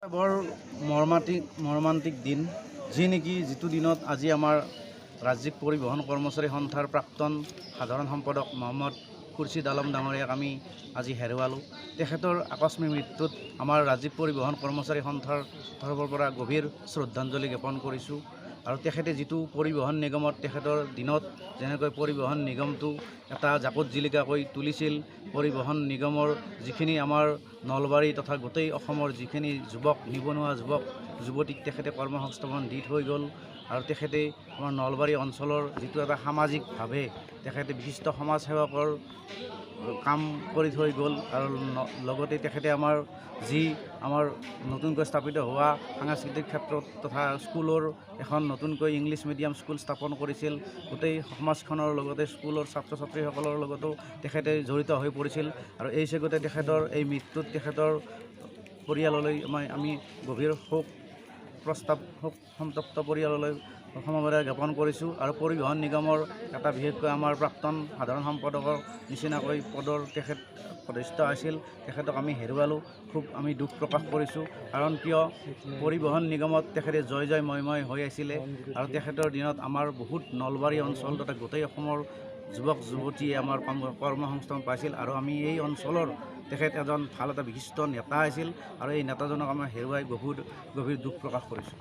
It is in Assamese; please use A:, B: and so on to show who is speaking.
A: বৰ মৰ্মান্তিক দিন, যি নেকি যিটো দিনত আজি আমাৰ ৰাজ্যিক পৰিবহণ কৰ্মচাৰী সন্থাৰ প্ৰাক্তন সাধাৰণ সম্পাদক মহম্মদ খুৰছিদ আলম ডাঙৰীয়াক আমি আজি হেৰুৱালোঁ। তেখেতৰ আকস্মিক মৃত্যুত আমাৰ ৰাজ্যিক পৰিবহণ কৰ্মচাৰী সন্থাৰ তৰফৰ পৰা গভীৰ শ্ৰদ্ধাঞ্জলি জ্ঞাপন কৰিছোঁ। আৰু তেখেতে যিটো পৰিবহণ নিগমত তেখেতৰ দিনত যেনেকৈ পৰিবহণ নিগমটো এটা জাকত জিলিকাকৈ তুলিছিল, পৰিবহণ নিগমৰ যিখিনি আমাৰ নলবাৰী তথা গোটেই অসমৰ যিখিনি যুৱক, নিবনুৱা যুৱক যুৱতীক তেখেতে কৰ্মসংস্থাপন দি থৈ গ'ল। আৰু তেখেতে আমাৰ নলবাৰী অঞ্চলৰ যিটো এটা সামাজিকভাৱে তেখেতে বিশিষ্ট সমাজসেৱকৰ কাম কৰি থৈ গ'ল। আৰু লগতে তেখেতে আমাৰ নতুনকৈ স্থাপিত হোৱা সাংস্কৃতিক ক্ষেত্ৰত তথা স্কুলৰ এখন নতুনকৈ ইংলিছ মিডিয়াম স্কুল স্থাপন কৰিছিল। গোটেই সমাজখনৰ লগতে স্কুলৰ ছাত্ৰ ছাত্ৰীসকলৰ লগতো তেখেতে জড়িত হৈ পৰিছিল। আৰু এই চেগতে তেখেতৰ এই মৃত্যুত তেখেতৰ পৰিয়াললৈ আমি গভীৰ শোক সন্তপ্ত পৰিয়াললৈ সমবেদনা জ্ঞাপন কৰিছোঁ। আৰু পৰিবহণ নিগমৰ এটা বিশেষকৈ আমাৰ প্ৰাক্তন সাধাৰণ সম্পাদকৰ নিচিনাকৈ পদৰ তেখেত সদস্য আছিল, তেখেতক আমি হেৰুৱালোঁ। খুব আমি দুখ প্ৰকাশ কৰিছোঁ। কাৰণ কিয়, পৰিবহণ নিগমত তেখেতে জয় ময় হৈ আছিলে। আৰু তেখেতৰ দিনত আমাৰ বহুত নলবাৰী অঞ্চল তথা গোটেই অসমৰ যুৱক যুৱতীয়ে আমাৰ কৰ্মসংস্থাপন পাইছিল। আৰু আমি এই অঞ্চলৰ তেখেত এজন ভাল এটা বিশিষ্ট নেতা আছিল। আৰু এই নেতাজনক আমাৰ হেৰুৱাই গভীৰ দুখ প্ৰকাশ কৰিছোঁ।